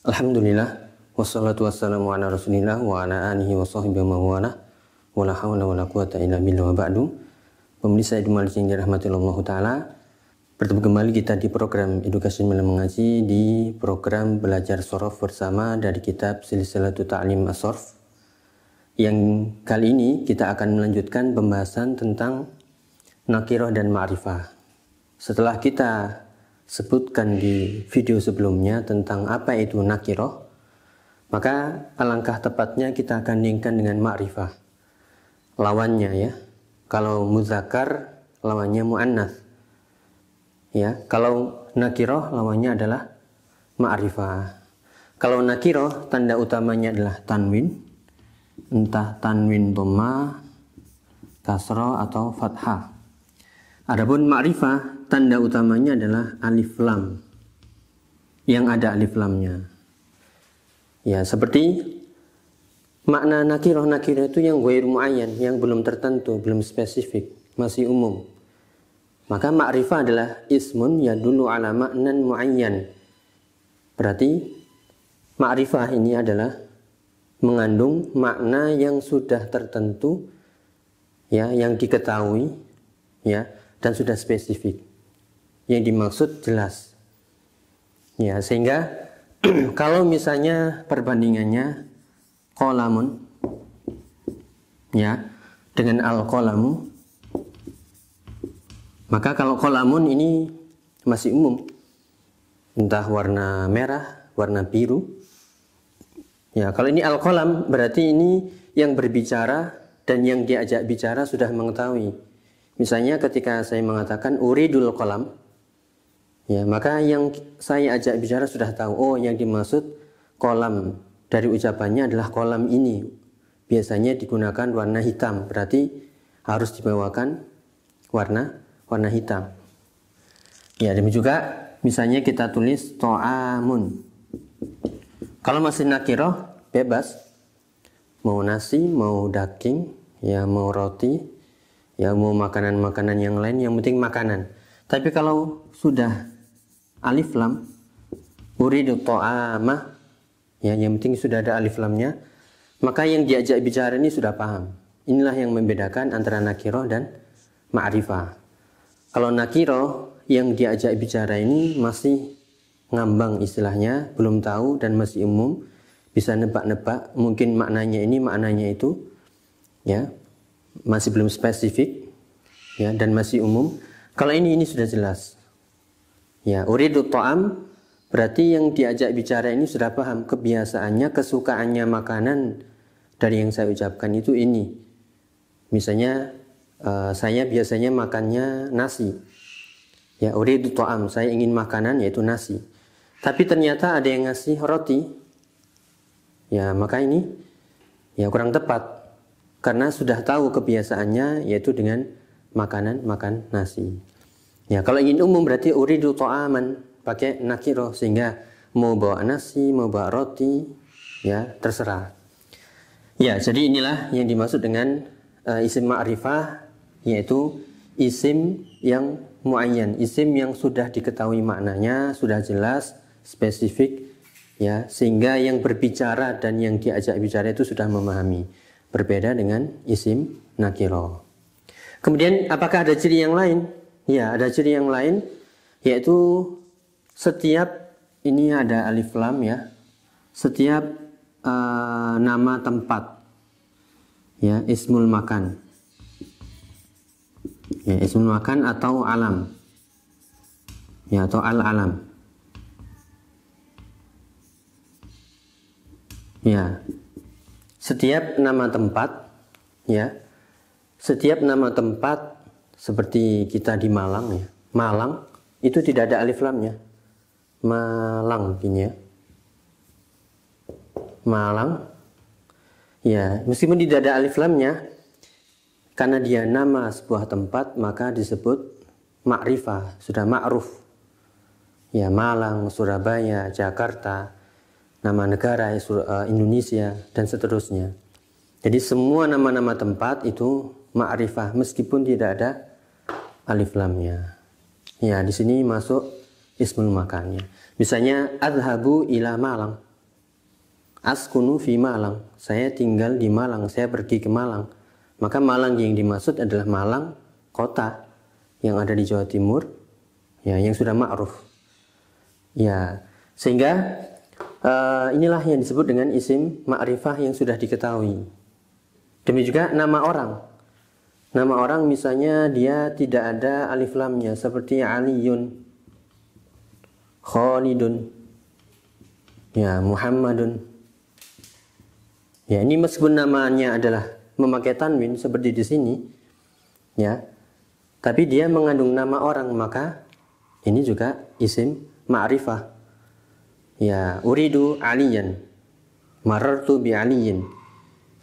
Alhamdulillah, wassalatu wassalamu ala rasulillah wa ala alihi wa sahbihi wa mawala wa la hawla wa la quwata illa billah wa ba'du. Pemirsa Edu Malik yang dirahmati Allah Ta'ala, bertemu kembali kita di program Edukasi Dalam Mengaji, di program Belajar Shorof bersama dari kitab Silsilatul Ta'lim As-Shorf. Yang kali ini kita akan melanjutkan pembahasan tentang nakirah dan ma'rifah. Setelah kita sebutkan di video sebelumnya tentang apa itu nakirah, maka alangkah tepatnya kita akan lingkan dengan ma'rifah, lawannya ya. Kalau muzakkar lawannya muannats ya. Kalau nakirah lawannya adalah ma'rifah. Kalau nakirah tanda utamanya adalah tanwin, entah tanwin dhamma, kasrah atau fathah. Adapun ma'rifah tanda utamanya adalah alif lam, yang ada alif lamnya. Ya, seperti makna nakirah itu yang ghair muayyan, yang belum tertentu, belum spesifik, masih umum. Maka ma'rifah adalah ismun yadullu ala ma'nan muayyan. Berarti ma'rifah ini adalah mengandung makna yang sudah tertentu, ya, yang diketahui, ya, dan sudah spesifik. Yang dimaksud jelas. Ya, sehingga kalau misalnya perbandingannya qalamun, ya, dengan al-qalamu, maka kalau qalamun ini masih umum, entah warna merah, warna biru. Ya, kalau ini al-qalam berarti ini yang berbicara dan yang diajak bicara sudah mengetahui. Misalnya ketika saya mengatakan uridul qalam, ya, maka yang saya ajak bicara sudah tahu, oh yang dimaksud qalam dari ucapannya adalah qalam ini. Biasanya digunakan warna hitam, berarti harus dibawakan warna hitam. Ya, demikian juga misalnya kita tulis ta'amun. Kalau masih nakirah bebas, mau nasi, mau daging, ya, mau roti, ya, mau makanan-makanan yang lain, yang penting makanan. Tapi kalau sudah alif lam, uridu ta'amah, ya, yang penting sudah ada alif lamnya, maka yang diajak bicara ini sudah paham. Inilah yang membedakan antara nakirah dan ma'rifah. Kalau nakirah yang diajak bicara ini masih ngambang istilahnya, belum tahu dan masih umum, bisa nebak-nebak, mungkin maknanya ini, maknanya itu, ya, masih belum spesifik, ya, dan masih umum. Kalau ini sudah jelas. Ya, uridu ta'am berarti yang diajak bicara ini sudah paham kebiasaannya, kesukaannya makanan dari yang saya ucapkan itu ini. Misalnya saya biasanya makannya nasi. Ya, uridu ta'am, saya ingin makanan yaitu nasi. Tapi ternyata ada yang ngasih roti. Ya, maka ini ya kurang tepat. Karena sudah tahu kebiasaannya yaitu dengan makan nasi. Ya, kalau ingin umum berarti uridu ta'aman, pakai nakirah, sehingga mau bawa nasi, mau bawa roti, ya, terserah. Ya, jadi inilah yang dimaksud dengan isim ma'rifah, yaitu isim yang muayyan, isim yang sudah diketahui maknanya, sudah jelas, spesifik, ya, sehingga yang berbicara dan yang diajak bicara itu sudah memahami. Berbeda dengan isim nakirah. Kemudian apakah ada ciri yang lain? Ya, ada ciri yang lain, yaitu setiap ini ada alif lam, ya. Setiap nama tempat, ya, ismul makan. Ya, ismul makan atau alam. Ya, atau al-alam. Ya. Setiap nama tempat, ya, setiap nama tempat seperti kita di Malang, ya, Malang itu tidak ada alif lamnya, Malang, gini ya, Malang, ya, meskipun tidak ada alif lamnya, karena dia nama sebuah tempat maka disebut ma'rifah, sudah ma'ruf, ya, Malang, Surabaya, Jakarta, nama negara Indonesia dan seterusnya. Jadi semua nama-nama tempat itu ma'rifah meskipun tidak ada alif lamnya. Ya, di sini masuk ismul makannya. Misalnya adhabu ila Malang. Askunu fi Malang. Saya tinggal di Malang, saya pergi ke Malang. Maka Malang yang dimaksud adalah Malang kota yang ada di Jawa Timur, ya, yang sudah ma'ruf. Ya, sehingga inilah yang disebut dengan isim ma'rifah yang sudah diketahui. Demikian juga nama orang. Nama orang misalnya dia tidak ada alif lamnya, seperti Aliyun, Khalidun, ya, Muhammadun. Ya, ini meskipun namanya adalah memakai tanwin seperti di sini, ya, tapi dia mengandung nama orang, maka ini juga isim ma'rifah. Ya, uridu aliyan, marartu bi aliyin,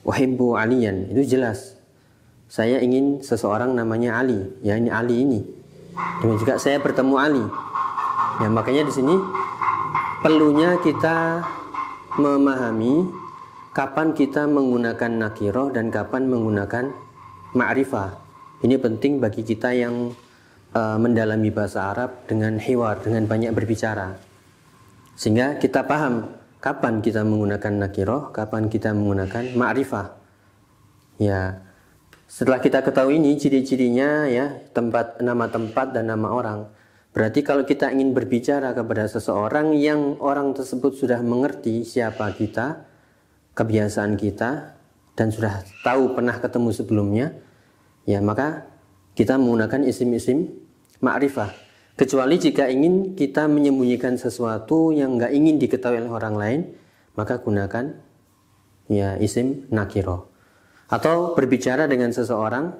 uhibbu aliyan. Itu jelas. Saya ingin seseorang namanya Ali. Ya, ini Ali ini. Dan juga saya bertemu Ali. Ya, makanya di sini perlunya kita memahami kapan kita menggunakan nakiroh dan kapan menggunakan ma'rifah. Ini penting bagi kita yang mendalami bahasa Arab dengan hiwar, dengan banyak berbicara. Sehingga kita paham kapan kita menggunakan nakiroh, kapan kita menggunakan ma'rifah. Ya, setelah kita ketahui ini ciri-cirinya, ya, nama tempat dan nama orang. Berarti kalau kita ingin berbicara kepada seseorang yang orang tersebut sudah mengerti siapa kita, kebiasaan kita, dan sudah tahu pernah ketemu sebelumnya, ya, maka kita menggunakan isim-isim ma'rifah. Kecuali jika ingin kita menyembunyikan sesuatu yang nggak ingin diketahui oleh orang lain, maka gunakan, ya, isim nakiro. Atau berbicara dengan seseorang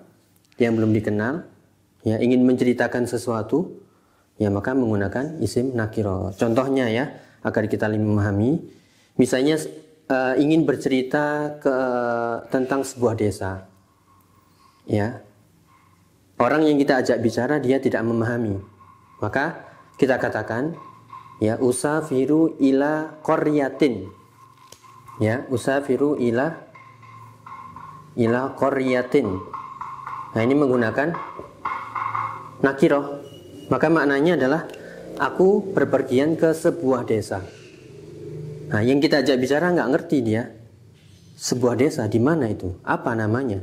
yang belum dikenal, ya, ingin menceritakan sesuatu, ya, maka menggunakan isim nakiro. Contohnya, ya, agar kita lebih memahami, misalnya ingin bercerita tentang sebuah desa, ya, orang yang kita ajak bicara dia tidak memahami, maka kita katakan, ya, usafiru ila qaryatin, ya, usafiru ila qaryatin. Nah, ini menggunakan nakiroh, maka maknanya adalah aku berpergian ke sebuah desa. Nah, yang kita ajak bicara nggak ngerti dia. Sebuah desa di mana itu? Apa namanya?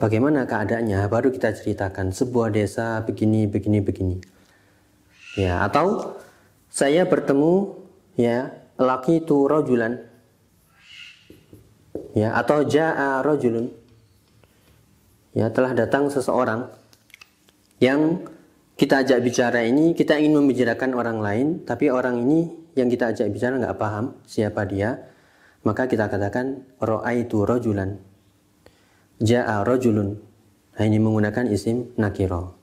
Bagaimana keadaannya? Baru kita ceritakan sebuah desa begini, begini, begini. Ya, atau saya bertemu, ya, laqitu rajulan. Ya, atau jaa rajulun. Ya, telah datang seseorang. Yang kita ajak bicara ini, kita ingin membicarakan orang lain, tapi orang ini yang kita ajak bicara nggak paham siapa dia, maka kita katakan ra'aitu rajulan, ja'a rajulun. Nah, ini menggunakan isim nakiro.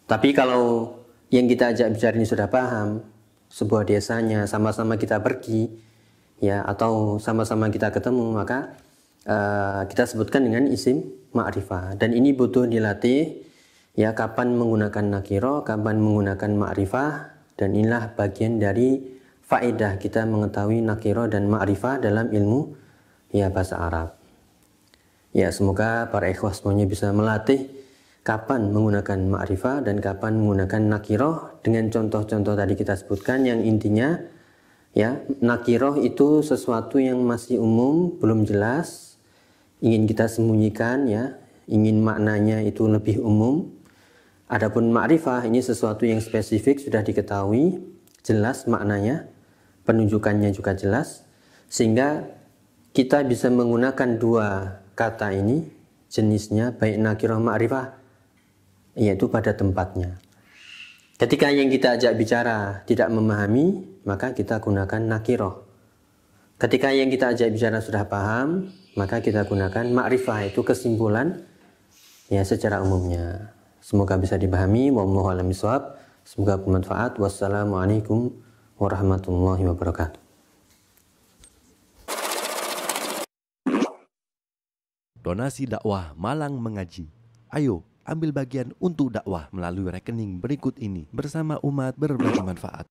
Tapi kalau yang kita ajak bicara ini sudah paham, sebuah desanya, sama-sama kita pergi, ya, atau sama-sama kita ketemu, maka kita sebutkan dengan isim ma'rifah. Dan ini butuh dilatih, ya, kapan menggunakan nakiro, kapan menggunakan ma'rifah. Dan inilah bagian dari faedah kita mengetahui nakiro dan ma'rifah dalam ilmu, ya, bahasa Arab. Ya, semoga para ikhwah semuanya bisa melatih kapan menggunakan ma'rifah dan kapan menggunakan nakiroh dengan contoh-contoh tadi kita sebutkan, yang intinya, ya, nakiroh itu sesuatu yang masih umum, belum jelas, ingin kita sembunyikan, ya, ingin maknanya itu lebih umum. Adapun ma'rifah ini sesuatu yang spesifik, sudah diketahui, jelas maknanya, penunjukannya juga jelas, sehingga kita bisa menggunakan dua kata ini, jenisnya baik nakiroh ma'rifah, yaitu pada tempatnya. Ketika yang kita ajak bicara tidak memahami, maka kita gunakan nakiroh. Ketika yang kita ajak bicara sudah paham, maka kita gunakan ma'rifah, itu kesimpulan, ya, secara umumnya. Semoga bisa dipahami. Wallahu a'lam bishawab. Semoga bermanfaat. Wassalamualaikum warahmatullahi wabarakatuh. Donasi dakwah Malang Mengaji. Ayo, ambil bagian untuk dakwah melalui rekening berikut ini bersama umat berbagi manfaat.